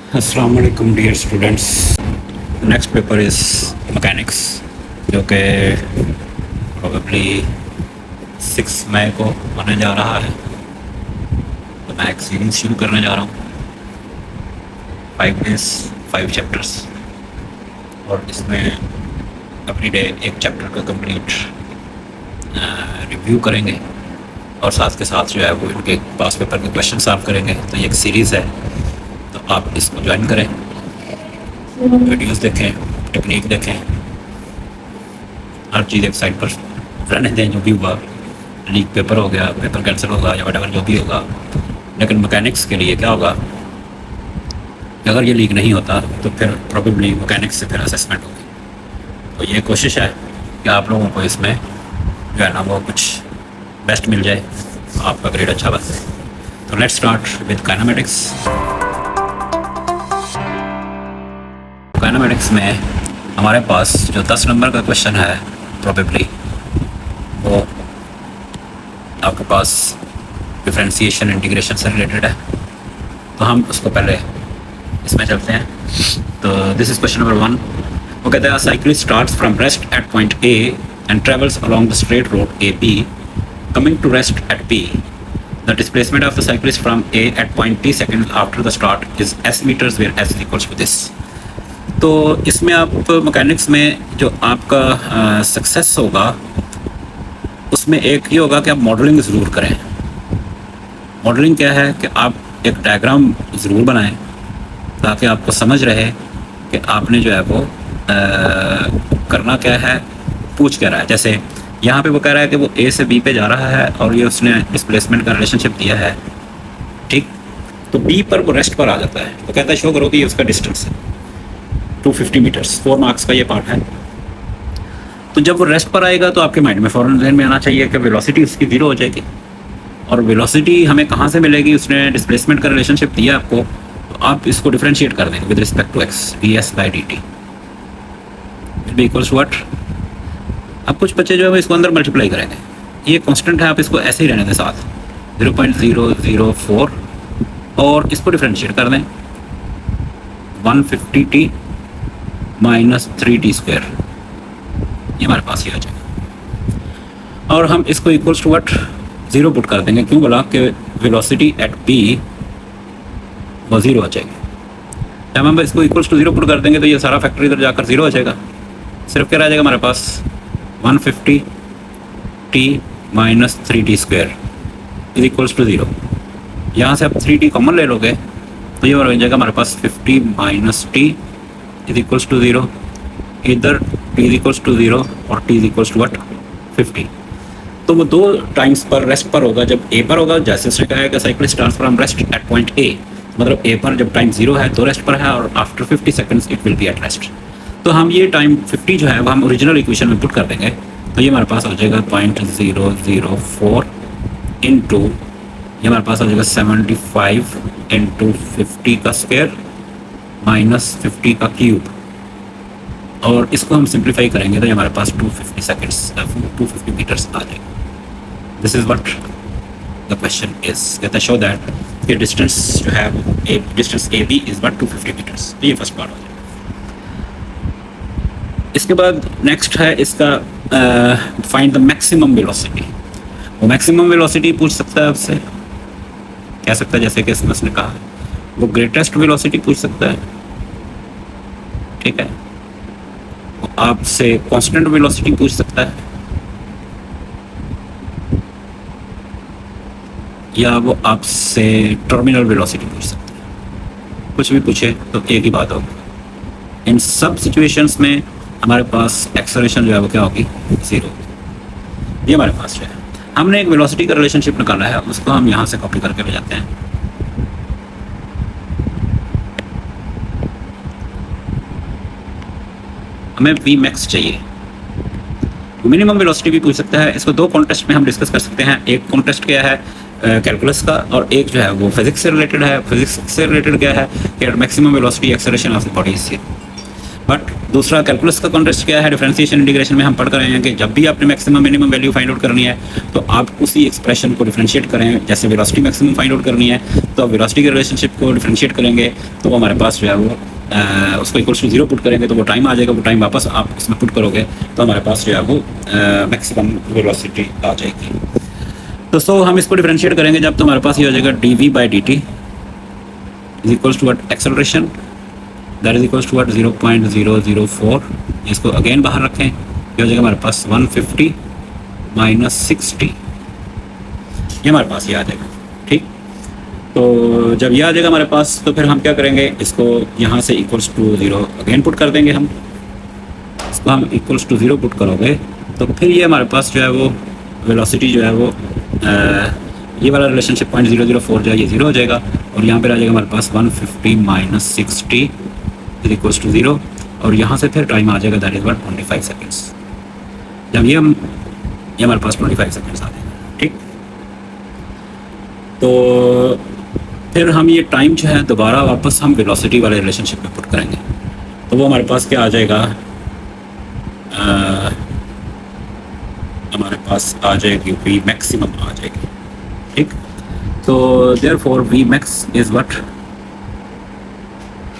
अस्सलाम वालेकुम dear students. Next paper is mechanics, जो कि प्रोबेबली 6 मई को होने जा रहा है। तो मैं एक सीरीज़ शुरू करने जा रहा हूँ, 5 days 5 चैप्टर्स, और इसमें एवरी डे एक चैप्टर का कंप्लीट रिव्यू करेंगे और साथ के साथ जो है वो इनके पास पेपर के क्वेश्चन सॉल्व करेंगे। तो ये एक सीरीज़ है, तो आप इसको ज्वाइन करें, वीडियोस देखें, टेक्निक देखें, हर चीज़ एक साइड पर रहने दें। जो भी हुआ, लीक पेपर हो गया, पेपर कैंसिल होगा या वट जो भी होगा, लेकिन मैकेनिक्स के लिए क्या होगा कि अगर ये लीक नहीं होता तो फिर प्रोबेबली मैकेनिक्स से फिर असेसमेंट होगी। तो ये कोशिश है कि आप लोगों को इसमें जो है ना वो कुछ बेस्ट मिल जाए, आपका ग्रेड अच्छा बन जाए। तो let's start with kinematics. Kinematics में हमारे पास जो 10 नंबर का क्वेश्चन है प्रोबेबली वो आपके पास डिफरेंशिएशन इंटीग्रेशन से रिलेटेड है। तो हम उसको पहले इसमें चलते हैं। तो दिस इज़ क्वेश्चन नंबर 1। वो कहता है cyclist starts from rest at point A and travels along the straight road A B, coming to rest at B. The displacement of the cyclist from A at point t seconds after the start is s meters, where s is equals to this। तो इसमें आप mechanics में जो आपका success होगा उसमें एक ये होगा कि आप मॉडलिंग ज़रूर करें। मॉडलिंग क्या है कि आप एक डायग्राम ज़रूर बनाएं ताकि आपको समझ रहे कि आपने जो है वो करना क्या है, पूछ क्या रहा है। जैसे यहाँ पे वो कह रहा है कि वो ए से बी पे जा रहा है और ये उसने डिस्प्लेसमेंट का रिलेशनशिप दिया है, ठीक। तो बी पर वो रेस्ट पर आ जाता है, वो कहता है शो करो कि ये उसका डिस्टेंस है 250 मीटर्स। 4 मार्क्स का ये पार्ट है। तो जब वो रेस्ट पर आएगा तो आपके माइंड में फ़ौरन ज़हन में आना चाहिए कि वेलोसिटी उसकी 0 हो जाएगी। और वेलोसिटी हमें कहाँ से मिलेगी? उसने डिस्प्लेसमेंट का रिलेशनशिप दिया आपको, तो आप इसको डिफरेंशिएट कर देंगे with respect to x, d s by d t will be equals what. अब कुछ बच्चे जो है इसको अंदर मल्टीप्लाई करेंगे, ये कांस्टेंट है, आप इसको ऐसे ही रहने दें साथ 0.004 और इसको डिफरेंशिएट कर दें 150t माइनस 3t², ये हमारे पास ही आ जाएगा। और हम इसको इक्वल्स टू व्हाट 0 पुट कर देंगे, क्यों बोला कि वेलोसिटी एट बी वो 0 आ जाएगी। जब हम इसको इक्वल्स टू 0 पुट कर देंगे तो ये सारा फैक्टर इधर जाकर 0 आ जाएगा। सिर्फ क्या रह जाएगा हमारे पास 150t minus 3t² is equals to 0। यहाँ से आप 3t कॉमन ले लोगे तो ये हो जाएगा हमारे पास 50 minus t is equals to 0। इधर t इज इक्वल्स टू 0 और t is equals to what 50। तो वो 2 टाइम्स पर रेस्ट पर होगा। जब a पर होगा, जैसे उसने कहा है कि cyclist starts from rest at point a, मतलब a पर जब टाइम 0 है तो रेस्ट पर है, और after 50 seconds it will be eight rest. तो हम ये टाइम 50 जो है वो हम ओरिजिनल इक्वेशन में पुट कर देंगे, तो ये हमारे पास आ जाएगा 0.004 इंटू, ये हमारे पास आ जाएगा 75 इंटू 50 का स्क्वायर माइनस 50 का क्यूब, और इसको हम सिंप्लीफाई करेंगे तो ये हमारे पास 250 सेकेंड्स 250 मीटर्स आ जाएगा। This is what the question is. कहता है शो दैट ये डिस्टेंस जो है distance A B is what 250 metres. तो ये फर्स्ट पार्ट हो जाएगा। इसके बाद नेक्स्ट है इसका फाइंड द मैक्सिमम वेलोसिटी। वो मैक्सिमम वेलोसिटी पूछ सकता है आपसे, कह सकता है जैसे कि इसमें उसने कहा वो ग्रेटेस्ट वेलोसिटी पूछ सकता है, ठीक है। वो आपसे कांस्टेंट वेलोसिटी पूछ सकता है, या वो आपसे टर्मिनल वेलोसिटी पूछ सकता है। कुछ भी पूछे तो एक ही बात होगी। इन सब सिचुएशंस में हमारे पास एक्सेलरेशन जो है वो क्या होगी 0। ये हमारे पास जो है हमने एक वेलोसिटी का रिलेशनशिप निकाला है, उसको हम यहाँ से कॉपी करके ले जाते हैं। हमें वी मैक्स चाहिए। मिनिमम वेलोसिटी भी पूछ सकता है। इसको 2 कॉन्टेस्ट में हम डिस्कस कर सकते हैं। एक कॉन्टेस्ट क्या है कैलकुलस का, और एक जो है वो फिजिक्स से रिलेटेड है। फिजिक्स से रिलेटेड क्या है कि maximum velocity acceleration of the body is but दूसरा कैलकुलस का कॉन्टेक्स्ट क्या है, डिफरेंशिएशन इंटीग्रेशन में हम पढ़ कर रहे हैं कि जब भी आपने maximum minimum value find out करनी है तो आप उसी एक्सप्रेशन को डिफरेंशिएट करें। जैसे वेलोसिटी मैक्सिमम फाइंड आउट करनी है तो आप वेलोसिटी के रिलेशनशिप को डिफरेंशिएट करेंगे तो वो हमारे पास जो है वो उसको इक्वल्स टू 0 पुट करेंगे तो वो टाइम आ जाएगा, वो टाइम वापस आप इसमें पुट करोगे तो हमारे पास जो है वो मैक्सिमम वेलोसिटी आ जाएगी। तो सो हम इसको डिफरेंशिएट करेंगे जब तो हमारे पास ये हो जाएगा dv/dt is equals to what, acceleration that is equals to what 0.004। इसको अगेन बाहर रखें, ये हो जाएगा हमारे पास 150 माइनस 60, ये हमारे पास ये आ जाएगा। ठीक, तो जब ये आ जाएगा हमारे पास तो फिर हम क्या करेंगे, इसको यहाँ से इक्वल्स टू 0 अगेन पुट कर देंगे। हम इसको हम इक्वल्स टू 0 पुट करोगे तो फिर ये हमारे पास जो है वो वेलोसिटी जो है वो ये वाला रिलेशनशिप 0.004 जो है ये 0 हो जाएगा और यहाँ पर आ जाएगा हमारे पास 150 माइनस 60 इज इक्वल्स टू 0 और यहाँ से फिर टाइम आ जाएगा दैट इज 25 सेकेंड्स। जब ये हमारे पास 25 सेकेंड्स आ जाएगा। ठीक, तो फिर हम ये टाइम जो है दोबारा वापस हम वेलोसिटी वाले रिलेशनशिप में पुट करेंगे तो वो हमारे पास क्या आ जाएगा, हमारे पास आ जाएगी वी मैक्सिमम आ जाएगी। ठीक, तो therefore v max is what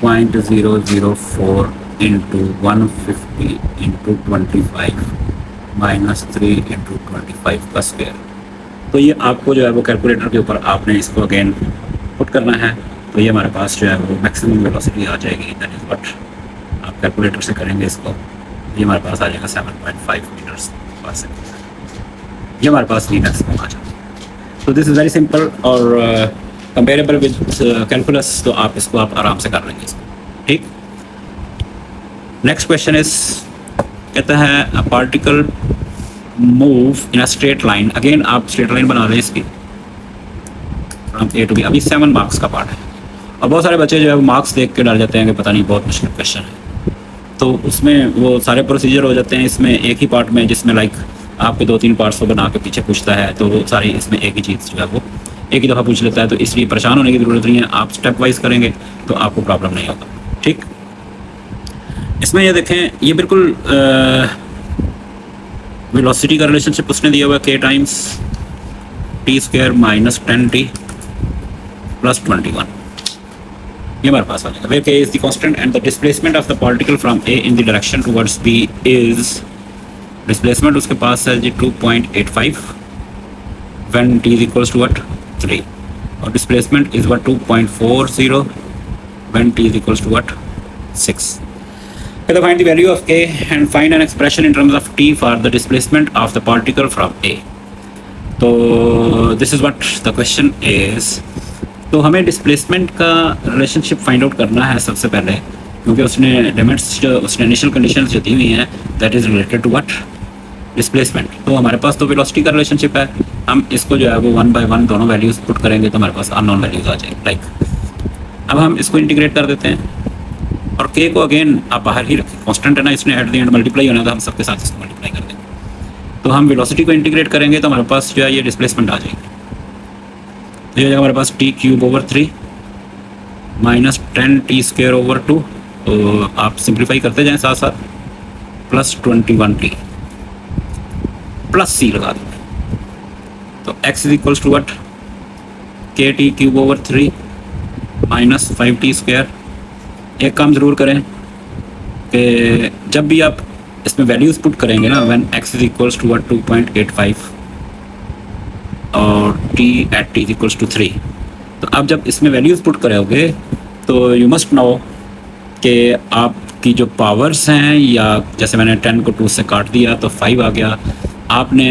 0.004 into 150 into 25 minus 3 into 25 का स्क्वायर। तो ये आपको जो है वो कैलकुलेटर के ऊपर आपने इसको अगेन पुट करना है तो ये हमारे पास जो है वो मैक्सिमम वेलोसिटी आ जाएगी। दैट इज व्हाट आप कैलकुलेटर से करेंगे इसको, ये हमारे पास आ जाएगा 7.5 मीटर्स पर सेकेंड, ये हमारे पास वी मैक्सिमम आ जाएगा। तो दिस इज़ वेरी सिंपल और कंपेरेबल विद कैलकुलस, तो आप इसको आप आराम से कर लेंगे इसको। ठीक, नेक्स्ट क्वेश्चन इज कहता है a particle move in a straight line. Again आप स्ट्रेट लाइन बना दें इसकी फ्रॉम ए टू बी। अभी 7 मार्क्स का पार्ट है और बहुत सारे बच्चे जो है वो मार्क्स देख के डर जाते हैं कि पता नहीं बहुत मुश्किल क्वेश्चन है, तो उसमें वो सारे प्रोसीजर हो जाते हैं इसमें एक ही पार्ट में, जिसमें लाइक आपके 2-3 पार्ट्स को बना के पीछे पूछता है तो वो सारी इसमें एक ही चीज़ जो है वो एक ही दफ़ा पूछ लेता है। तो इसलिए परेशान होने की ज़रूरत नहीं है, आप स्टेप वाइज करेंगे तो आपको प्रॉब्लम नहीं होगा। ठीक, इसमें ये देखें, ये बिल्कुल वेलोसिटी का रिलेशनशिप उसने दिया हुआ है k times t² minus 10t plus 21, ये हमारे पास आ जाएगा। Where k is the constant and the displacement of the particle from a in the direction towards b is, displacement उसके पास है जी 2.85 when t is equals to what 3 और displacement is what 2.40 when t is equals to what 6। Find the value of k and find an expression in terms of t for the displacement of the particle from a. तो this is what the question is. तो हमें displacement का relationship find out करना है सबसे पहले, क्योंकि उसने लिमिट्स जो उसने इनिशियल कंडीशंस जो दी हुई हैं that is related to what displacement. तो हमारे पास तो वेलोसिटी का रिलेशनशिप है, हम इसको जो है वो 1 by 1 दोनों वैल्यूज़ पुट करेंगे तो हमारे पास अननोन वैल्यूज़ आ जाएंगे। लाइक अब हम इसको इंटीग्रेट कर देते हैं और k को अगेन आप बाहर ही रखें, कांस्टेंट है ना, इसने एट द एंड मल्टीप्लाई होना था, हम सबके साथ इसको मल्टीप्लाई कर देंगे। तो हम वेलोसिटी को इंटीग्रेट करेंगे तो हमारे पास जो है ये डिस्प्लेसमेंट आ जाएगी। तो ये हो जाएगा हमारे पास t³ / 3 माइनस 10t² / 2, तो आप सिंप्लीफाई करते जाएं साथ साथ, प्लस 21t प्लस c लगा देंगे। तो x is equals to what kt³ / 3 minus 5t²। एक काम ज़रूर करें कि जब भी आप इसमें वैल्यूज़ पुट करेंगे ना, when x is equals to what 2.85 और t at t is equals to 3, तो आप जब इसमें वैल्यूज़ पुट करोगे तो यू मस्ट नो कि आपकी जो पावर्स हैं, या जैसे मैंने 10 को 2 से काट दिया तो 5 आ गया, आपने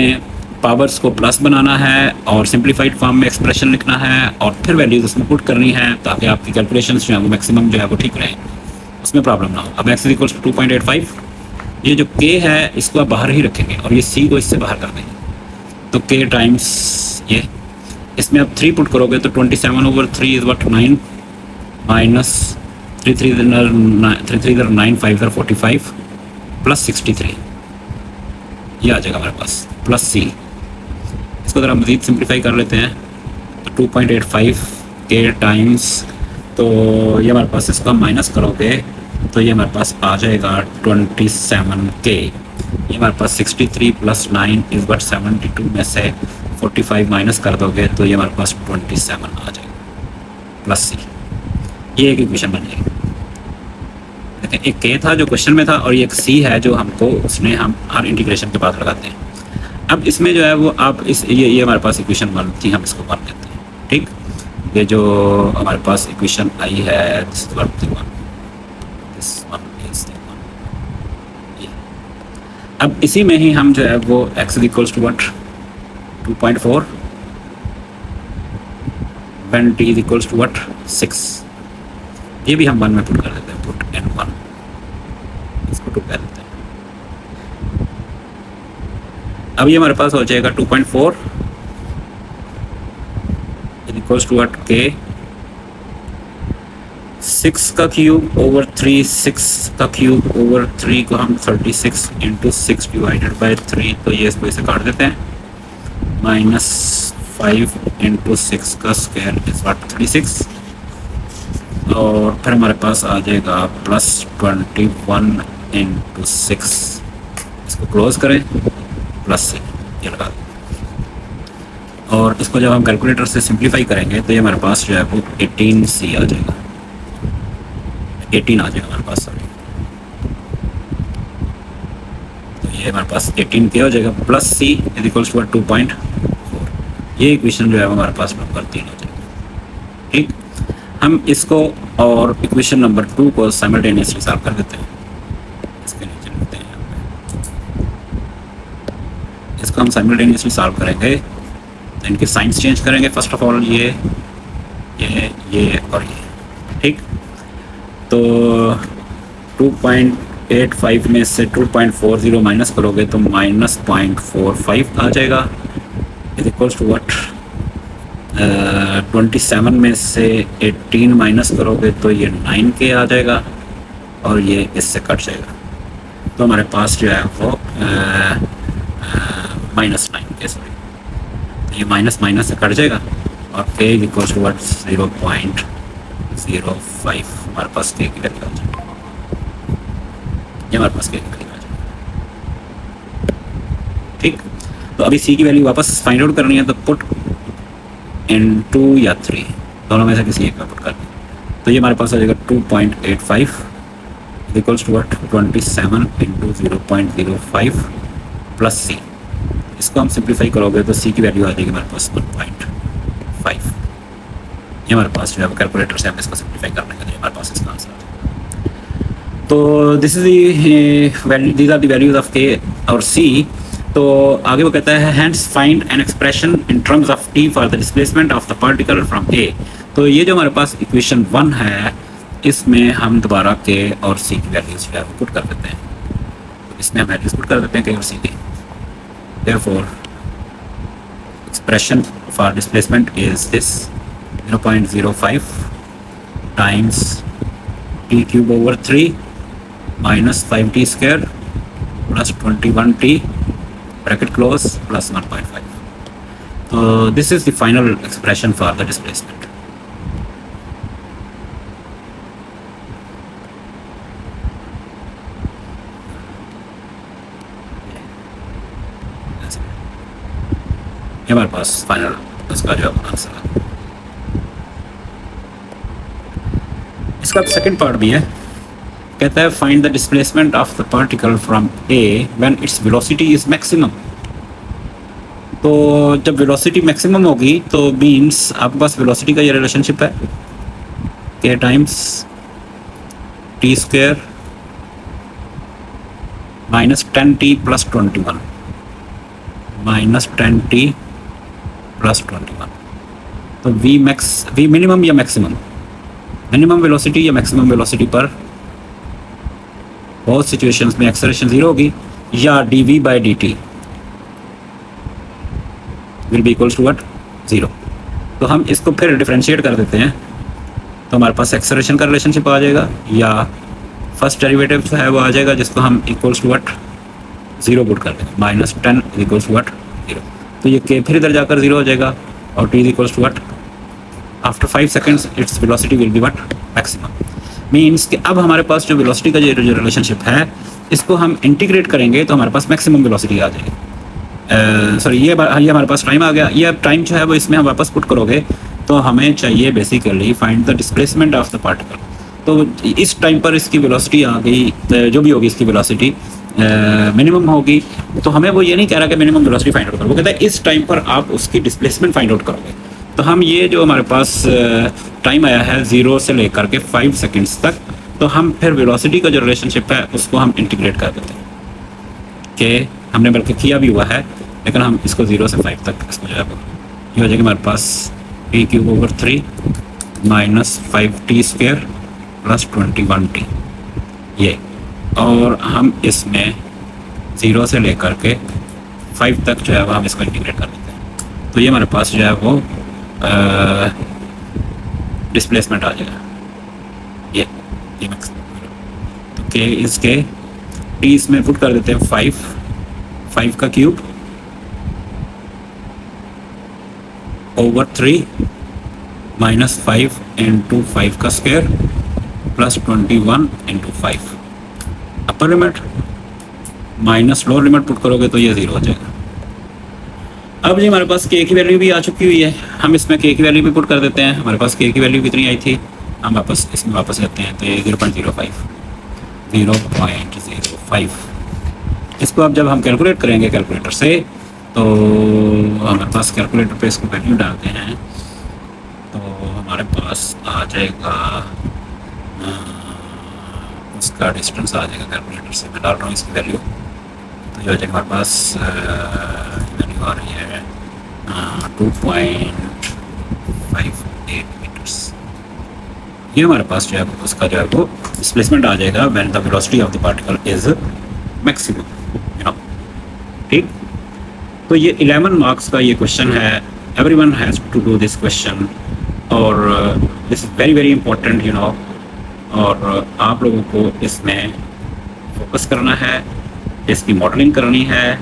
पावर्स को प्लस बनाना है और सिंप्लीफाइड फॉर्म में एक्सप्रेशन लिखना है और फिर वैल्यूज उसमें पुट करनी है ताकि आपकी कैलकुलेशंस जो है वो मैक्सिमम जो है वो ठीक रहे, उसमें प्रॉब्लम ना हो। अब x इक्वल्स टू 2.85, ये जो k है इसको आप बाहर ही रखेंगे और ये c को इससे बाहर कर देंगे, तो k टाइम्स ये, इसमें आप 3 पुट करोगे तो 27/3 इज व्हाट 9 माइनस 3 3 9 5 45 प्लस 63, ये आ जाएगा हमारे पास, प्लस c। इसको अगर हम मज़ीद सिंप्लीफाई कर लेते हैं तो 2.85 k टाइम्स, तो ये हमारे पास इसको हम माइनस करोगे तो ये हमारे पास आ जाएगा 27K। ये हमारे पास 63 + 9 इज बट 72 में से 45 माइनस कर दोगे तो ये हमारे पास 27 आ जाएगा प्लस सी। ये एक इक्वेशन बन जाएगी। देखिए एक के था जो क्वेश्चन में था और ये एक सी है जो हमको उसने हम हर इंटीग्रेशन के बाद लगाते हैं। अब इसमें जो है वो आप इस ये हमारे पास इक्वेशन 1 थी, हम इसको 1 लेते हैं। ठीक, ये जो हमारे पास इक्वेशन आई है this one is the one. अब इसी में ही हम जो है वो x equals to what 2.4 when t is equals to what 6, ये भी हम 1 में पुट कर देते हैं, पुट n1 इसको 2 कर देते हैं। अब ये हमारे पास हो जाएगा 2.4 इक्वल्स टू व्हाट k 6 का क्यूब ओवर 3, 6 का क्यूब ओवर 3 को हम 36 × 6 डिवाइडेड बाय 3, तो ये इसको इसे काट देते हैं, -5 × 6 का स्क्वायर इज व्हाट 36, और फिर हमारे पास आ जाएगा +21 × 6, इसको क्लोज करें प्लस से ये लगा दें, और इसको जब हम कैलकुलेटर से सिंप्लीफाई करेंगे तो ये हमारे पास जो है वो 18C आ जाएगा, 18 आ जाएगा हमारे पास, सॉरी। तो ये हमारे पास 18K हो जाएगा plus C is equals to 2.4। ये इक्वेशन जो है हमारे पास नंबर 3 हो जाएगा। ठीक, हम इसको और इक्वेशन नंबर 2 को साइमल्टेनियसली सॉल्व कर देते हैं। इसके नीचे लिखते हैं यहाँ पे, इसको हम साइमल्टेनियसली सॉल्व करेंगे तो इनके साइंस चेंज करेंगे। फर्स्ट ऑफ ऑल ये और ये। ठीक, तो 2.85 में से 2.40 माइनस करोगे तो -0.45 आ जाएगा इज इक्वल्स टू व्हाट 27 में से 18 माइनस करोगे तो ये 9K आ जाएगा और ये इससे कट जाएगा, तो हमारे पास जो है वो -9K, सॉरी, तो ये माइनस से कट जाएगा और K is equals to what 0.05 हमारे पास K की वैल्यू आ जाएगी। ये हमारे पास K की वैल्यू आ जाएगी। ठीक, तो अभी C की वैल्यू वापस फाइंड आउट करनी है, तो पुट n2 या 3 दोनों में से किसी एक का पुट कर दें, तो ये हमारे पास आ जाएगा 2.85 equals to what 27 × 0.05 plus C। इसको हम सिंप्लीफाई करोगे तो C की वैल्यू आ जाएगी हमारे पास 1.5। ये हमारे पास जो है कैलकुलेटर से हम इसको सिंप्लीफाई करने का, हमारे पास इसका आंसर। तो this is the these are the values of K और C। तो आगे वो कहता है hence find an expression in terms of T for the displacement of the particle from A। तो ये जो हमारे पास इक्वेशन 1 है इसमें हम दोबारा K और C की वैल्यूज जो है पुट कर देते हैं, तो इसमें हम वैल्यूज पुट कर देते हैं K और C की। Therefore expression for displacement is this 0.05 times t cube over 3 minus 5t square plus 21t bracket close plus 1.5. So this is the final expression for the displacement. हमारे पास final इसका जो answer है। इसका second part भी है, कहता है find the displacement of the particle from A when its velocity is maximum. तो जब वेलोसिटी मैक्सिमम होगी तो मीन्स आपके पास वेलोसिटी का ये रिलेशनशिप है K times t square -10t + 21 -10t + 21। तो V मिनिमम या मैक्सिमम, मिनिमम वेलोसिटी या मैक्सिमम वेलोसिटी पर बहुत सिचुएशंस में एक्सेलरेशन 0 होगी, या dv/dt will be equals to what 0। तो हम इसको फिर डिफरेंशिएट कर देते हैं, तो हमारे पास एक्सेलरेशन का रिलेशनशिप आ जाएगा, या फर्स्ट डेरिवेटिव जो है वो आ जाएगा जिसको हम इक्वल्स टू व्हाट 0 पुट कर देंगे, -10 इक्वल्स टू व्हाट 0। तो ये K फिर इधर जाकर 0 हो जाएगा और T equals to what after 5 seconds its velocity will be what maximum. Means कि अब हमारे पास जो वेलोसिटी का जो रिलेशनशिप है, इसको हम इंटीग्रेट करेंगे तो हमारे पास मैक्सिमम वेलोसिटी आ जाएगी। सॉरी, ये हमारे पास टाइम आ गया। ये अब टाइम जो है वो इसमें हम वापस पुट करोगे तो हमें चाहिए basically find the displacement of the particle. तो इस टाइम पर इसकी वेलोसिटी आ गई, जो भी होगी इसकी वेलोसिटी मिनिमम होगी। तो हमें वो ये नहीं कह रहा कि मिनिमम वेलोसिटी फाइंड आउट करो, वो कहता है इस टाइम पर आप उसकी डिस्प्लेसमेंट फाइंड आउट करोगे। तो हम ये जो हमारे पास टाइम आया है 0 से लेकर के 5 सेकेंड्स तक, तो हम फिर वेलोसिटी का जो रिलेशनशिप है उसको हम इंटीग्रेट कर देते हैं कि हमने बल्कि किया भी हुआ है, लेकिन हम इसको 0 से 5 तक इसको जो है ये हो जाएगा हमारे पास p³ - 5t² + 21t ये। और हम इसमें 0 से लेकर के 5 तक जो है वो हम इसको इंटीग्रेट कर देते हैं। तो ये हमारे पास जो है वो डिस्प्लेसमेंट आ जाएगा ये तो के इसके टी इसमें पुट कर देते हैं 5 का क्यूब ओवर 3 - 5 × 5 का square + 21 × 5 upper limit minus lower limit put करोगे तो ये 0 हो जाएगा। अब जी हमारे पास के की वैल्यू भी आ चुकी हुई है, हम इसमें के की वैल्यू भी पुट कर देते हैं। हमारे पास के की वैल्यू कितनी आई थी, हम वापस इसमें वापस लेते हैं तो ये 0.05 इसको अब जब हम कैलकुलेट करेंगे कैलकुलेटर से तो हमारे पास कैलकुलेटर पे इसको वैल्यू डालते हैं तो हमारे पास आ जाएगा उसका डिस्टेंस आ जाएगा कैलकुलेटर से। मैं डाल रहा हूँ इसकी वैल्यू तो ये हो जाएगा हमारे पास वैल्यू आ रही है 2.58 मीटर्स। ये हमारे पास जो है उसका जो है वो डिस्प्लेसमेंट आ जाएगा when the velocity of the particle is maximum, you know. ठीक, तो ये 11 मार्क्स का ये क्वेश्चन है। Everyone has to do this question और this is very very important, you know. और आप लोगों को इसमें फोकस करना है, इसकी मॉडलिंग करनी है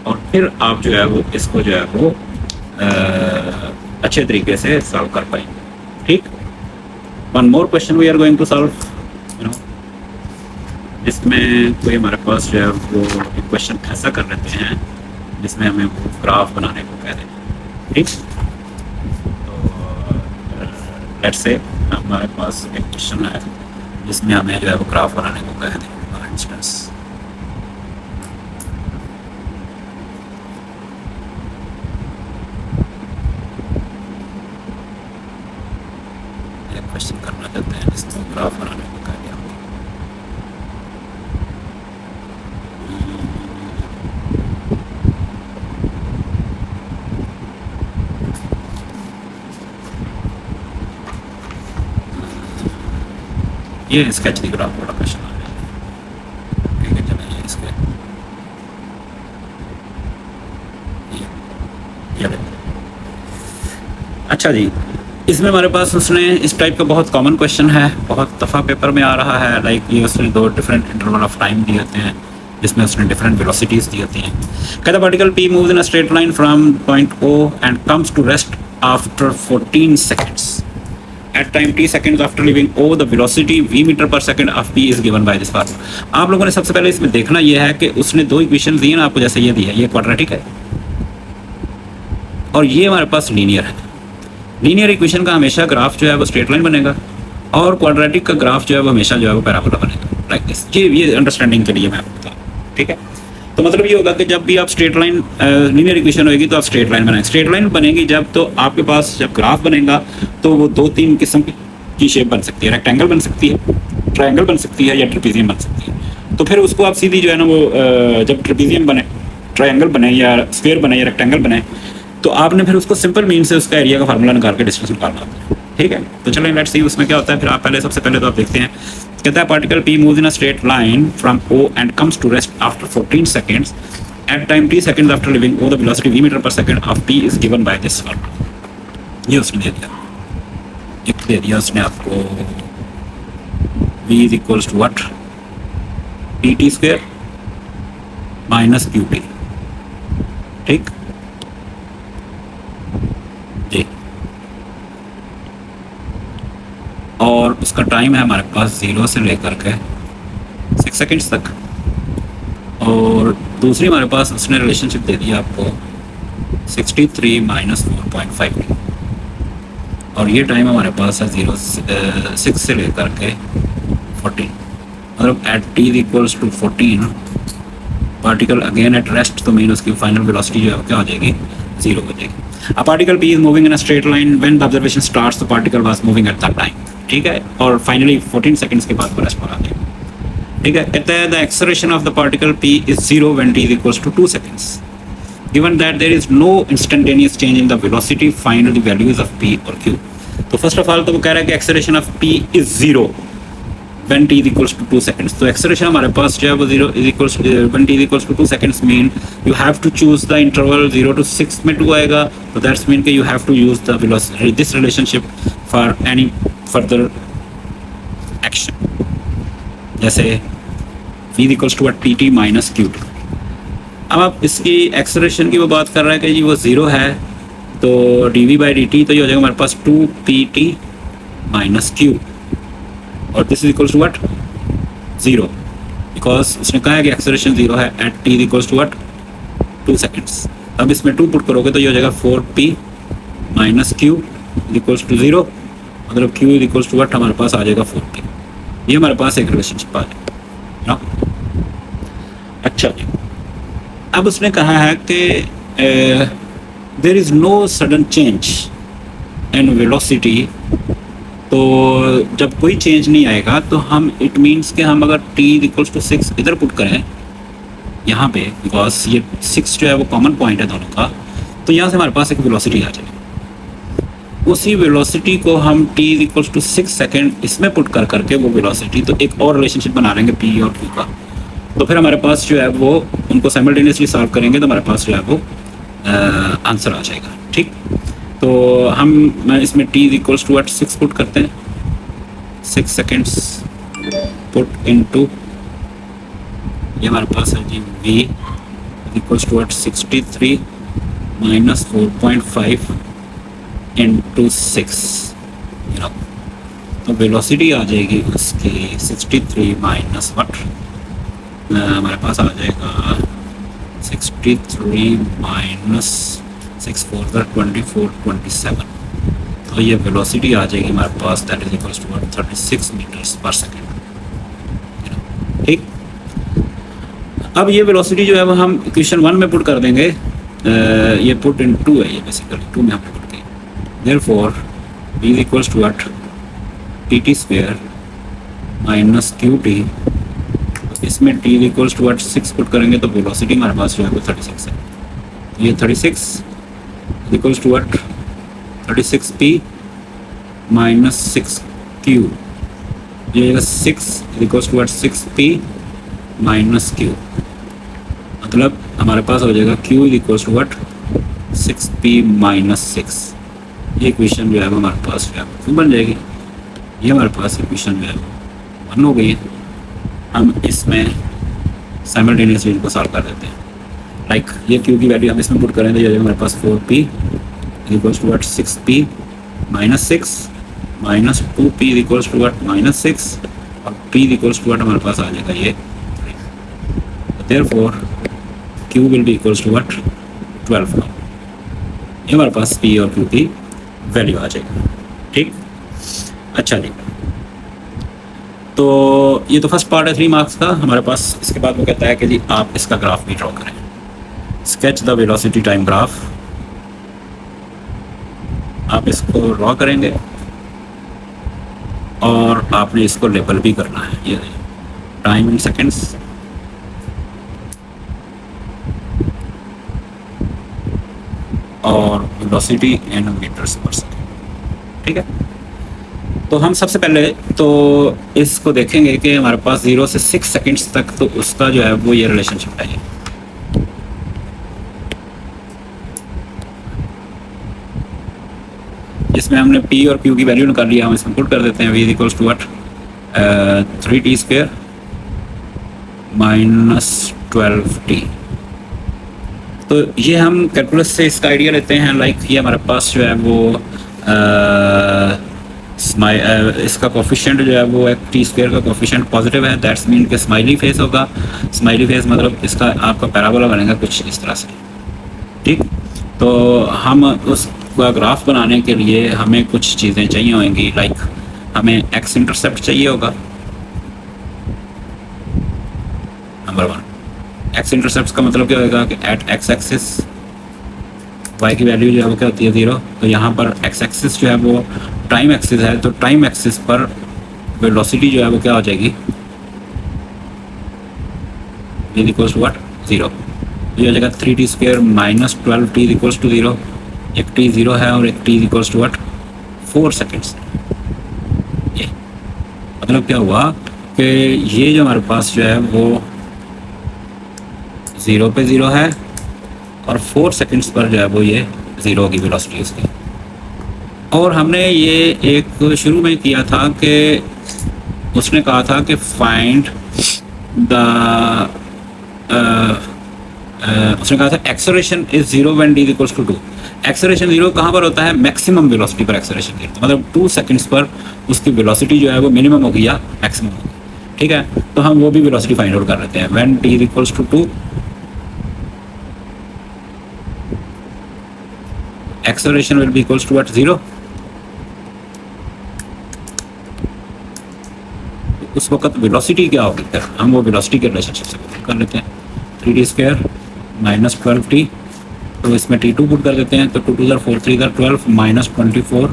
और फिर आप जो है वो इसको जो है वो अच्छे तरीके से सॉल्व कर पाएंगे। ठीक, one more question we are going to solve, you know. इसमें कोई हमारे पास जो है वो एक क्वेश्चन ऐसा कर लेते हैं जिसमें हमें वो ग्राफ बनाने को कह दें। ठीक, तो लेट्स से हमारे पास एक क्वेश्चन है जिसमें हमें जो है वो ग्राफ बनाने को कह दें। फॉर इंस्टेंस एक क्वेश्चन करना चाहते हैं जिसमें ग्राफ बनाने को कह दिया। ये स्केच दी ग्राफ वाला क्वेश्चन आ रहा है। ठीक है, चलिए इसके ये अच्छा जी, इसमें हमारे पास उसने इस टाइप का बहुत कॉमन क्वेश्चन है, बहुत दफ़ा पेपर में आ रहा है। लाइक ये उसने 2 डिफरेंट इंटरवल ऑफ टाइम दिए होते हैं जिसमें उसने डिफरेंट वेलोसिटीज़ दी होती हैं। कहता particle P moves in a straight line from point O and comes to rest after 14 seconds. At time t seconds after leaving O, the velocity v meter per second of P is given by this formula. आप लोगों ने सबसे पहले इसमें देखना यह है कि उसने 2 इक्वेशन दी है ना आपको, जैसे ये दी है, ये क्वाड्रेटिक है और ये हमारे पास लीनियर है। लीनियर इक्वेशन का हमेशा ग्राफ जो है वो स्ट्रेट लाइन बनेगा और क्वाड्रेटिक का ग्राफ जो है वो हमेशा जो है वो पैराबोला बनेगा, लाइक दिस। ये अंडरस्टैंडिंग के लिए मैं आपको बता रहा हूँ। ठीक है, तो मतलब ये होगा कि जब भी आप स्ट्रेट लाइन लीनियर इक्वेशन होगी तो आप स्ट्रेट लाइन बनाएंगे। स्ट्रेट लाइन बनेगी जब तो आपके पास जब ग्राफ बनेगा तो वो 2-3 किस्म की शेप बन सकती है। रेक्टेंगल बन सकती है, ट्रायंगल बन सकती है या ट्रेपीजियम बन सकती है। तो फिर उसको आप सीधी जो है ना वो जब ट्रेपीजियम बने, ट्रायंगल बने या स्क्वायर बने या रेक्टेंगल बने तो आपने फिर उसको सिंपल मीन से उसका एरिया का फार्मूला निकाल के डिस्टेंस निकालना होता है। ठीक है, तो चलिए लेट्स सी उसमें क्या होता है। फिर आप पहले सबसे पहले तो आप देखते हैं, कहता है particle P moves in a straight line from O and comes to rest after 14 seconds. At time t seconds after leaving O, the velocity v meter per second of P is given by this formula. ये उसने दे दिया, एक दे दिया उसने आपको v is equals to what, pt square minus qt। ठीक जी, और और उसका टाइम है हमारे पास 0 से लेकर के 6 सेकेंड्स तक। और दूसरी हमारे पास उसने रिलेशनशिप दे दिया आपको 63 माइनस 4.5 और ये टाइम हमारे पास है 6 से लेकर के 14। मतलब at T equals to 14 particle again at rest, तो मीन उसकी फाइनल वेलोसिटी जो है क्या हो जाएगी, 0 हो जाएगी। A particle P is moving in a straight line when the observation starts, the particle was moving at that time. ठीक है, और फाइनली 14 सेकंड्स के बाद वो रेस्ट पर आ जाएगा। ठीक है, कहता है the acceleration of the particle P is 0 when T is equals to 2 seconds. Given that there is no instantaneous change in the velocity, find the values of p or q. तो first of all तो वो कह रहा है कि acceleration of p is 0 when t is equals to 2 seconds. तो acceleration हमारे पास जो है वो 0 is equals when t is equals to 2 seconds mean you have to choose the interval 0 to 6 में 2 आएगा, तो that's mean कि you have to use the velocity this relationship for any further action. जैसे v is equals to tt minus qt. अब आप इसकी acceleration की वो बात कर रहा है कि जी वो 0 है, तो dv बाई dt तो ये हो जाएगा हमारे पास 2pt माइनस q और this is equals to what 0, because उसने कहा है कि एक्सेलरेशन 0 है at t equals to what 2 seconds. अब इसमें 2 पुट करोगे तो ये हो जाएगा 4p minus q equals to 0, मतलब q इक्वल्स टू व्हाट हमारे पास आ जाएगा 4p। ये हमारे पास एक रिलेशनशिप आ जाएगा। अच्छा जी, अब उसने कहा है कि there is no sudden change in velocity, तो जब कोई चेंज नहीं आएगा तो हम इट मीन्स कि हम अगर t इक्वल्स टू 6 इधर पुट करें यहाँ पे, बिकॉज ये 6 जो है वो कॉमन पॉइंट है दोनों का, तो यहाँ से हमारे पास एक वेलोसिटी आ जाएगी। उसी वेलोसिटी को हम t इक्वल्स टू 6 सेकेंड इसमें पुट कर करके वो वेलोसिटी तो एक और रिलेशनशिप बना लेंगे p और q का, तो फिर हमारे पास जो है वो उनको साइमल्टेनियसली सॉल्व करेंगे तो हमारे पास जो है वो आंसर आ जाएगा। ठीक, तो मैं इसमें t इक्वल्स टू 6 पुट करते हैं, 6 सेकेंड्स पुट इनटू ये हमारे पास है जी v equals to 63 minus 4.5 into 6, तो वेलोसिटी आ जाएगी उसकी 63 माइनस वट हमारे पास आ जाएगा 63 माइनस 6 4 24 27, तो ये वेलोसिटी आ जाएगी हमारे पास that is equals to 36 metres per second. ठीक, अब ये वेलोसिटी जो है वो हम इक्वेशन 1 में पुट कर देंगे, ये पुट इन 2 है, ये बेसिकली 2 में हमने पुट किया। Therefore v is equals to what tt square minus qt, इसमें t इक्वल्स टू 6 पुट करेंगे तो वेलोसिटी हमारे पास जो है वो 36 है। ये 36 equals to what 36p minus 6q, ये 6 equals to 6p minus q, मतलब हमारे पास हो जाएगा q equals to what 6p minus 6। ये इक्वेशन जो है वो हमारे पास जो है वो बन जाएगी। ये हमारे पास इक्वेशन जो है वो 1 हो गई है। हम इसमें साइमल्टेनियसली इनको सॉल्व कर देते हैं। लाइक ये q की वैल्यू हम इसमें पुट करें तो ये हमारे पास 4p equals to 6p minus 6 minus 2p equals to minus 6 और p इक्वल्स टू हमारे पास आ जाएगा ये 3। Therefore q will be equals to 12 now. ये हमारे पास p और q की वैल्यू आ जाएगी। ठीक, अच्छा जी, तो ये तो फर्स्ट पार्ट है 3 मार्क्स का हमारे पास। इसके बाद वो कहता है कि जी आप इसका ग्राफ भी ड्रॉ करें, sketch the velocity time graph. आप इसको ड्रॉ करेंगे और आपने इसको लेबल भी करना है, ये टाइम इन सेकेंड्स और वेलोसिटी इन मीटर्स पर सेकेंड। ठीक है, तो हम सबसे पहले तो इसको देखेंगे कि हमारे पास 0 से 6 सेकंड्स तक तो उसका जो है वो ये रिलेशनशिप है। इसमें हमने p और q की वैल्यू निकाल लिया, हम इसमें पुट कर देते हैं v equals to 3t square minus 12t। तो ये हम कैलकुलस से इसका आइडिया लेते हैं। लाइक ये हमारे पास जो है वो इसका कोफिशिएंट जो है वो एक टी स्क्वायर का कोफिशिएंट पॉजिटिव है, दैट्स मीन कि स्माइली फेस होगा। स्माइली फेस मतलब इसका आपका पैराबोला बनेगा कुछ इस तरह से, ठीक। तो हम उसका ग्राफ बनाने के लिए हमें कुछ चीज़ें चाहिए होंगी, लाइक हमें एक्स इंटरसेप्ट चाहिए होगा, नंबर 1। एक्स इंटरसेप्ट का मतलब क्या होगा कि एट एक्स एक्सिस वाई की वैल्यू जो है वो क्या होती है 0। तो यहाँ पर एक्स एक्सिस जो है वो टाइम एक्सिस है, तो टाइम एक्सिस पर वेलोसिटी जो है वो क्या हो जाएगी, इज इक्वल्स टू व्हाट 0। ये हो जाएगा 3t square minus 12t is equals to 0। एक t 0 है और एक t is equals to what 4 seconds. ये मतलब क्या हुआ कि ये जो हमारे पास जो है वो 0 पे 0 है और 4 सेकेंड्स पर जो है वो ये 0 होगी वेलोसिटी उसकी। और हमने ये एक शुरू में किया था कि उसने कहा था कि फाइंड द उसने कहा था acceleration is 0 when d is equals to 2। Acceleration 0 कहाँ पर होता है, मैक्सिमम वेलोसिटी पर एक्सेलरेशन 0, मतलब 2 सेकंड्स पर उसकी वेलोसिटी जो है वो मिनिमम होगी या मैक्सिमम होगी, ठीक है। तो हम वो भी वेलोसिटी फाइंड आउट कर लेते हैं। When d is equals to 2 acceleration will be equals to what 0। उस वक्त वेलोसिटी क्या होगी, फिर हम वो वेलोसिटी के रिलेशनशिप से कर लेते हैं। 3t स्क्वायर माइनस 12t, तो इसमें t2 पुट कर देते हैं, तो 2 2 4 3 12 माइनस 24,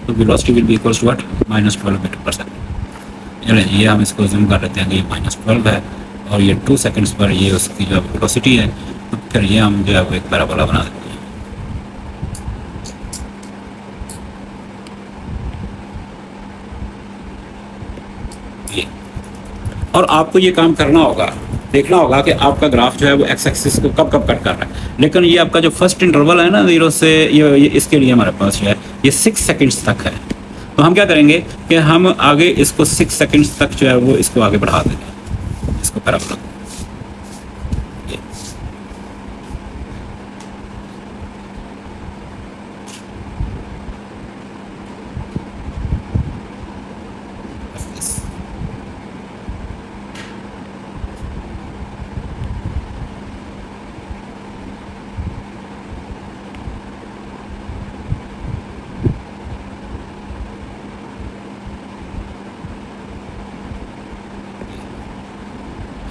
तो velocity will be equals to what minus 12 metre per second. चलिए ये हम इसको जूम कर लेते हैं कि ये माइनस 12 है और ये 2 सेकंड्स पर ये उसकी जो वेलोसिटी है। तो फिर ये हम जो है वो एक पैराबोला बना देते हैं। ये और आपको ये काम करना होगा, देखना होगा कि आपका ग्राफ जो है वो एक्स एक्सिस को कब कब कट कर रहा है। लेकिन ये आपका जो फर्स्ट इंटरवल है ना 0 से ये इसके लिए हमारे पास जो है ये 6 सेकंड्स तक है। तो हम क्या करेंगे कि हम आगे इसको 6 सेकंड्स तक जो है वो इसको आगे बढ़ा देंगे, इसको पैराबोला।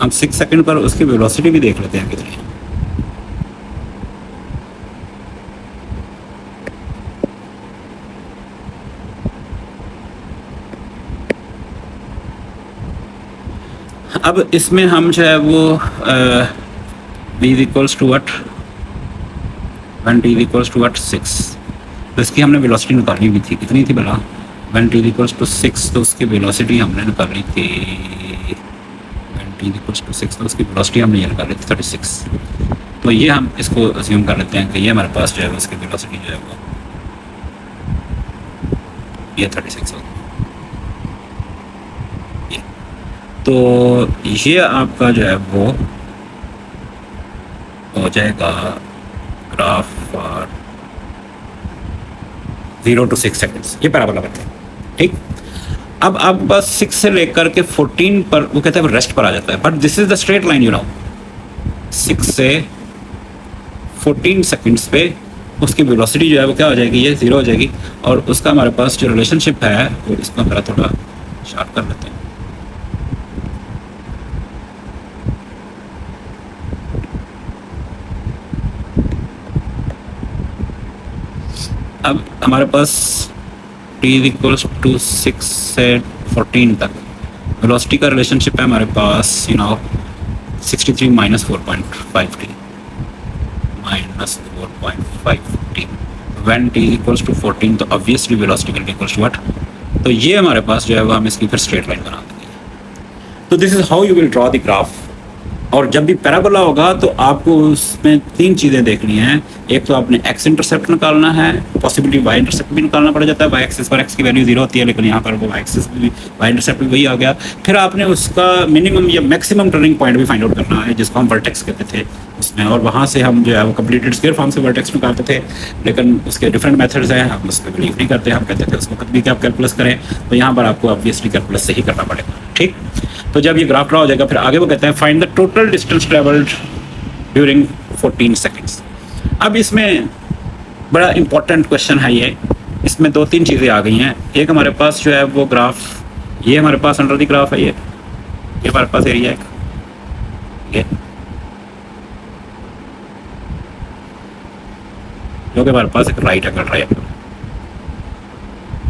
हम 6 सेकंड पर उसकी वेलोसिटी भी देख लेते हैं कितनी। अब इसमें हम जो है वो v is equals to what when t is equals to what 6, तो इसकी हमने वेलोसिटी निकालनी भी थी, कितनी थी भला, when t is equals to 6, तो उसकी वेलोसिटी हमने निकालनी थी, when t is equals to 6 तो उसकी वेलोसिटी हमने ये निकाली थी 36। तो ये हम इसको अज्यूम कर लेते हैं कि ये हमारे पास जो है उसकी वेलोसिटी जो है वो ये 36 होगी। तो ये आपका जो है वो हो जाएगा ग्राफ फॉर 0 to 6 सेकंड्स, ये पैराबोला करते हैं, ठीक। अब आप बस 6 से लेकर के 14 पर वो कहते हैं रेस्ट पर आ जाता है, but this is the straight line, you know. 6 से 14 सेकंड्स पे उसकी वेलोसिटी जो है वो क्या हो जाएगी, ये 0 हो जाएगी। और उसका हमारे पास जो रिलेशनशिप है वो इसको हम थोड़ा शार्ट कर लेते हैं। अब हमारे पास t इज इक्वल्स टू 6 से 14 तक वेलोसिटी का रिलेशनशिप है हमारे पास, you know 63 minus 4.5t minus 4.5t when t is equals to 14, तो obviously velocity will be equals to what, तो ये हमारे पास जो है वो हम इसकी फिर स्ट्रेट लाइन बना देंगे। तो this is how you will draw the graph और जब भी पैराबोला होगा तो आपको उसमें तीन चीज़ें देखनी हैं। एक तो आपने एक्स इंटरसेप्ट निकालना है, पॉसिबिलिटी वाई इंटरसेप्ट भी निकालना पड़ जाता है। वाई एक्सिस पर एक्स की वैल्यू 0 होती है, लेकिन यहाँ पर वो वाई एक्सिस भी, वाई इंटरसेप्ट भी वही आ गया। फिर आपने उसका मिनिमम या मैक्सिमम टर्निंग पॉइंट भी फाइंड आउट करना है, जिसको हम वर्टेक्स कहते थे उसमें, और वहाँ से हम जो है वो कंप्लीटेड स्क्वायर फॉर्म से वर्टेक्स निकालते थे। लेकिन उसके डिफरेंट मेथड्स हैं, हम उस पर बिलीव नहीं करते। हम कहते थे उसको कभी भी आप कैलकुलस करें तो यहाँ पर आपको ऑब्वियसली कैलकुलस से ही करना पड़ेगा। ठीक, तो जब ये ग्राफ ड्रा हो जाएगा फिर आगे वो कहते हैं find the total distance travelled during 14 seconds. अब इसमें बड़ा इंपॉर्टेंट क्वेश्चन है ये। इसमें दो तीन चीज़ें आ गई हैं। एक हमारे पास जो है वो ग्राफ, ये हमारे पास अंडर द ग्राफ है, ये हमारे पास एरिया है, ये जो कि हमारे पास एक right angle triangle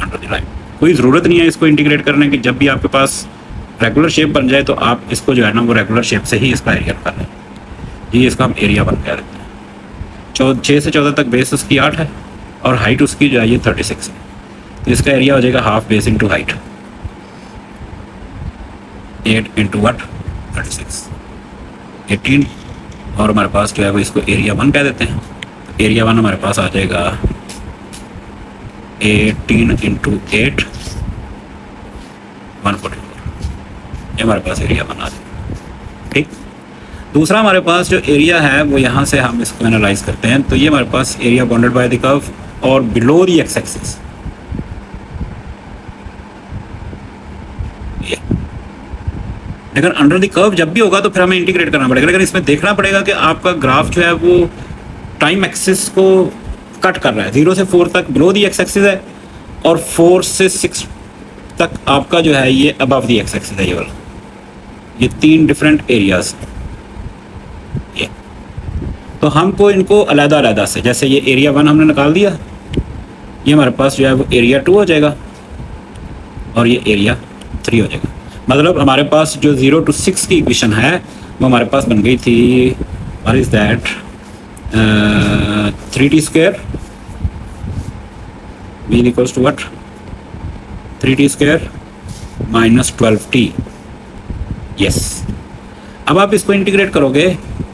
under the line. कोई ज़रूरत नहीं है इसको इंटीग्रेट करने की। जब भी आपके पास रेगुलर शेप बन जाए तो आप इसको जो है ना वो रेगुलर शेप से ही इसका एरिया निकाल लें। ये इसका हम एरिया बन कह देते हैं। 6 से 14 तक बेस उसकी 8 है और हाइट उसकी जो है ये 36 है, तो इसका एरिया हो जाएगा half base into height, 8 into what 36 18, और हमारे पास जो है वो इसको एरिया 1 कह देते हैं। तो एरिया 1 हमारे पास आ जाएगा 18 इंटू 8 144, ये हमारे पास एरिया 1 आ जाएगा। ठीक, दूसरा हमारे पास जो एरिया है वो यहाँ से हम इसको एनालाइज करते हैं। तो ये हमारे पास area bounded by the curve और बिलो द एक्स एक्सिस, ये। लेकिन अंडर द कर्व जब भी होगा तो फिर हमें इंटीग्रेट करना पड़ेगा। लेकिन इसमें देखना पड़ेगा कि आपका ग्राफ जो है वो टाइम एक्सिस को कट कर रहा है। 0 से 4 तक बिलो द एक्स एक्सिस है और 4 से 6 तक आपका जो है ये अबव द एक्स एक्सिस है, ये वाला। ये तीन डिफरेंट एरियाज, ये। तो हमको इनको अलग अलग से, जैसे ये एरिया 1 हमने निकाल दिया, ये हमारे पास जो है वो एरिया 2 हो जाएगा और ये एरिया 3 हो जाएगा। मतलब हमारे पास जो 0 to 6 की इक्वेशन है वो हमारे पास बन गई थी, what is that, 3t square v equals to what, 3t square minus 12t। Yes, अब आप इसको इंटीग्रेट करोगे,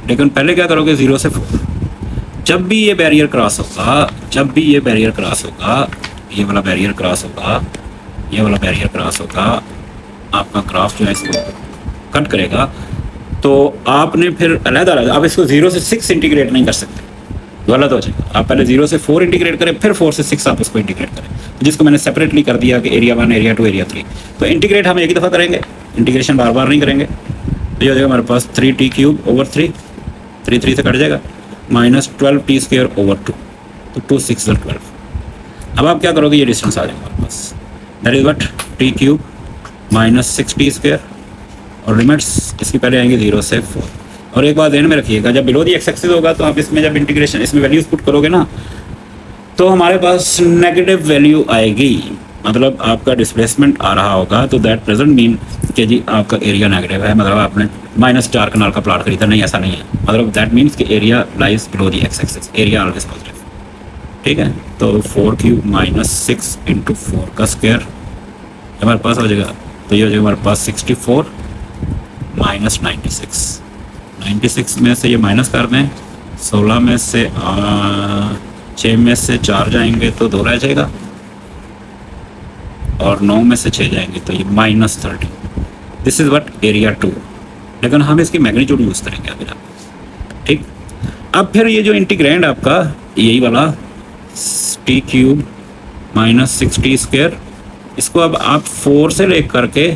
लेकिन पहले क्या करोगे, 0 से 4। जब भी ये बैरियर क्रॉस होगा, जब भी ये बैरियर क्रॉस होगा, ये वाला बैरियर क्रॉस होगा, ये वाला बैरियर क्रॉस होगा, आपका ग्राफ जो है इसको कट करेगा। तो आपने फिर अलग अलग, आप इसको 0 से 6 इंटीग्रेट नहीं कर सकते, गलत हो जाएगा। आप पहले 0 से 4 इंटीग्रेट करें, फिर 4 से 6 आप इसको इंटीग्रेट करें, जिसको मैंने सेपरेटली कर दिया कि एरिया 1, एरिया 2, एरिया 3। तो इंटीग्रेट हम एक ही दफ़ा करेंगे, इंटीग्रेशन बार बार नहीं करेंगे। तो ये हो जाएगा हमारे पास 3t क्यूब ओवर 3, 3 3 से कट जाएगा, माइनस 12t स्क्वायर ओवर 2, तो 2 6 12। अब आप क्या करोगे, ये डिस्टेंस आ जाएगा हमारे पास, that is what, t cube minus 6t square, और लिमिट्स इसकी पहले आएंगे 0 से 4। और एक बात ध्यान में रखिएगा, जब बिलो दी एक्स एक्सिस होगा तो आप इसमें जब इंटीग्रेशन, इसमें वैल्यूज पुट करोगे ना, तो हमारे पास नेगेटिव वैल्यू आएगी। मतलब आपका डिस्प्लेसमेंट आ रहा होगा, तो दैट डजंट मीन कि जी आपका एरिया नेगेटिव है, मतलब आपने -4 कनाल का प्लॉट खरीदा, नहीं, ऐसा नहीं है। मतलब दैट मीन्स कि area lies below the x axis, area always positive. ठीक है, तो 4 क्यूब माइनस 6 इंटू 4 का स्क्वायर हमारे पास हो जाएगा। तो ये हो जाएगा हमारे पास 64 माइनस 96, 96 में से ये माइनस कर दें, 16 में से 6 में से 4 जाएंगे तो 2 रह जाएगा, और 9 में से 6 जाएंगे तो ये -30। This is what area 2। लेकिन हम इसकी मैग्नीट्यूड यूज़ करेंगे अभी। ठीक, अब फिर ये जो इंटीग्रैंड आपका यही वाला t cube minus 6t square, इसको अब आप 4 से ले करके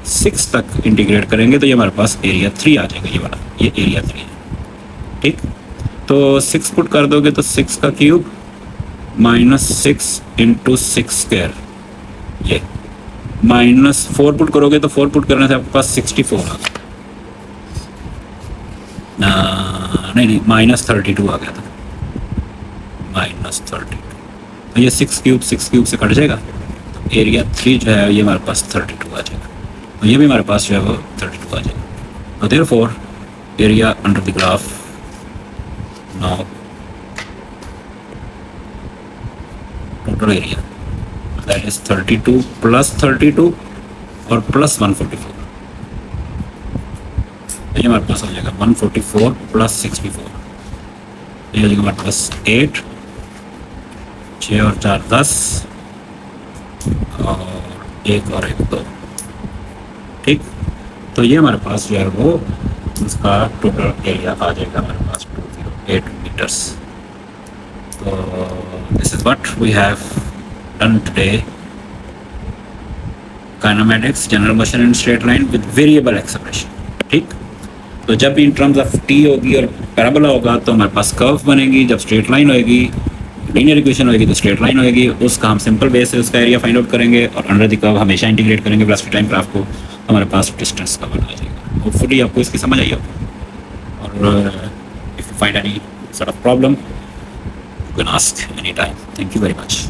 6 तक इंटीग्रेट करेंगे तो ये हमारे पास एरिया 3 आ जाएगा, ये वाला, ये एरिया 3 है। ठीक, तो 6 पुट कर दोगे तो 6 का क्यूब माइनस 6 इंटू 6 स्क्वायर, ये माइनस 4 पुट करोगे तो 4 पुट करने से आपके पास 64 आ गया, नहीं -32 आ गया था, -32। तो ये 6 क्यूब से कट जाएगा, तो एरिया 3 जो है ये हमारे पास 32 आ जाएगा, तो ये भी हमारे पास जो है वो 32 आ जाएगा। तो therefore area under the graph now, total area that is 32 plus 32 और प्लस 144, तो ये हमारे पास हो जाएगा 144 प्लस 64, ये हो जाएगा हमारे पास 8, 6 और 4 10, और 1 और 1 2। ठीक, तो ये हमारे पास जो है वो उसका टोटल एरिया आ जाएगा हमारे पास 208 मीटर्स। तो this is what we have done today, kinematics, general motion in straight line with variable acceleration. ठीक, तो जब इन टर्म्स ऑफ टी होगी और पैराबोला होगा तो हमारे पास कर्व बनेगी, जब स्ट्रेट लाइन होएगी, लीनियर इक्वेशन होएगी तो स्ट्रेट लाइन होएगी, उसका हम सिंपल बेस से उसका एरिया फाइंड आउट करेंगे और अंडर द कर्व हमेशा इंटीग्रेट करेंगे वेलोसिटी टाइम ग्राफ को, हमारे पास डिस्टेंस कवर आ जाएगा। होपफुली आपको इसकी समझ आई होगी, और if you find any sort of problem you can ask any time. Thank you very much.